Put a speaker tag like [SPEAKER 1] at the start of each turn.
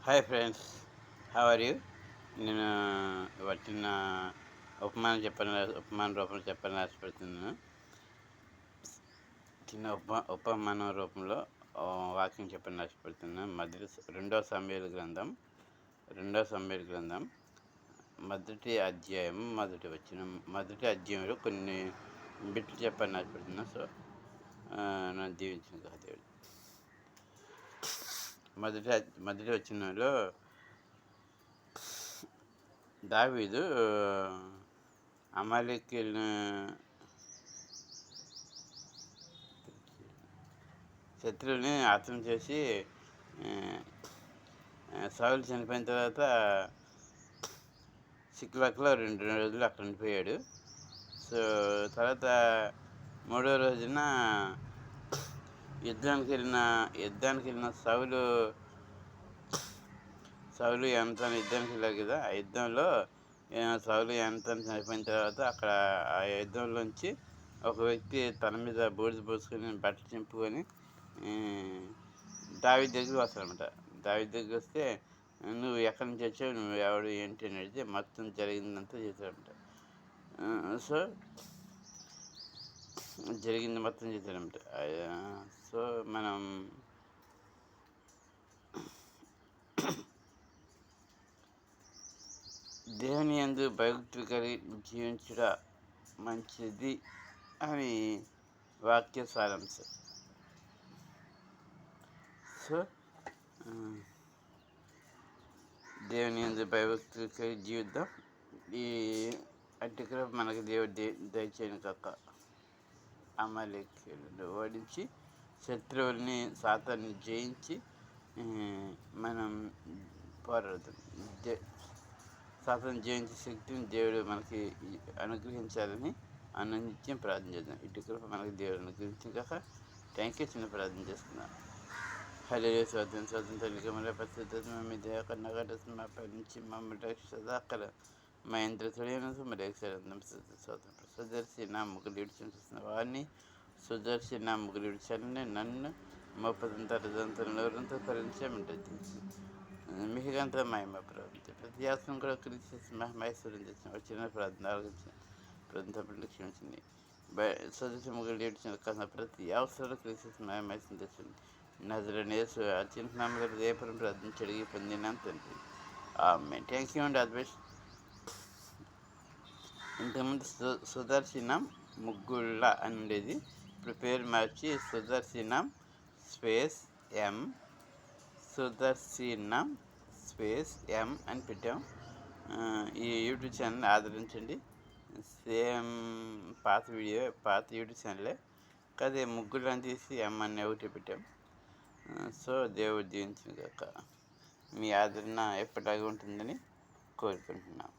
[SPEAKER 1] Hi friends, how are you? నేను ఇవాళ చిన్న ఉపమాన రూపంలో చెప్పాలని ఆశపడుతున్నాను. చిన్న ఉపమాన రూపంలో వాక్యం చెప్పాలని ఆశపడుతున్నాను. రెండో సమూయేలు గ్రంథం మొదటి అధ్యాయంలో కొన్ని బిట్లు చెప్పాలని ఆశపడుతున్నాను. సో నన్ను దీవించిన దేవుడు. మొదటి వచనంలో దావీదు అమాలేకీయులను శత్రువుని హతం చేసి సౌలు చనిపోయిన తర్వాత సిక్లక్లో 2 రోజులు అక్కడ ఉండిపోయాడు. సో తర్వాత 3వ రోజున యుద్ధానికి వెళ్ళిన సౌలు యోనాతాను యుద్ధానికి వెళ్ళారు కదా. ఆ యుద్ధంలో సౌలు యోనాతాను చనిపోయిన తర్వాత అక్కడ ఆ యుద్ధంలోంచి ఒక వ్యక్తి తన మీద బూడిద పోసుకొని బట్టలు చింపుకొని దావీదు దగ్గరికి వస్తాడనమాట. దావీదు దగ్గరికి వస్తే, నువ్వు ఎక్కడి నుంచి వచ్చావు, నువ్వు ఎవడు ఏంటి అని అడిగితే మొత్తం జరిగిందంతా చేశాడనమాట. సో జరిగింది మొత్తం చేశాడనమాట. సో మనం దేవుని యందు భయభక్తులు కలిగి జీవించుట మంచిది అని వాక్య సారాంశం. సో దేవుని యందు భయభక్తులు కలిగి జీవిద్దాం. ఈ అడ్డుకర మనకు దేవుడు దయచేయను కాక. అమాలేకీయులను ఓడించి శత్రువుల్ని సాతాన్ని జయించి మనం పోరాడతాం. సాతాన్ని జయించే శక్తిని దేవుడు మనకి అనుగ్రహించాలని నిత్యం ప్రార్థన చేద్దాం. ఇటు కృప మనకి దేవుడు అనుగ్రహించిన కాక. Thank you. చిన్న ప్రార్థన చేసుకున్నాం. హల్లెలూయా. స్వాతంత్ర పరిస్థితి మీ దేవకన్నగటపై నుంచి మమ్మల్ని రక్షించదాకల మా ఇంద్ర తొలిన సుదర్శి నా ముగ్గులు ఇడిచిన వారిని సుదర్శి నా ముగ్గులు ఇడిచాలని నన్ను 30 పరిచయమంటుంది. మిహిగంత మహిమ ప్రవృత్తి ప్రతి ఆసనం కూడా క్రీస్తు మహేశ్వరం చేసిన చిన్న ప్రార్థన ప్రార్థన క్షమించింది. సదస్సు ముగ్గులు ఏడ్చిన కన్నా ప్రతి అవసరం క్రీస్తు మహేశ్వరం తెచ్చింది. నజరేసు అత్యంత నామగల దేవపురం ప్రార్థించి పొందిన తండ్రి. థ్యాంక్ యూ అండి. అద్వైస్ ఇంతకుముందు సుదర్శనం ముగ్గుళ్ళ అని ఉండేది. ఇప్పుడు పేరు మార్చి సుదర్శనం సుదర్శనం అని పెట్టాం. ఈ యూట్యూబ్ ఛానల్ని ఆదరించండి. సేమ్ పాత యూట్యూబ్ ఛానలే కాదే ముగ్గురు అని తీసి అని ఒకటి పెట్టాం. సో దేవుడు దీవించిన కాక. మీ ఆదరణ ఎప్పటిలాగా ఉంటుందని కోరుకుంటున్నాం.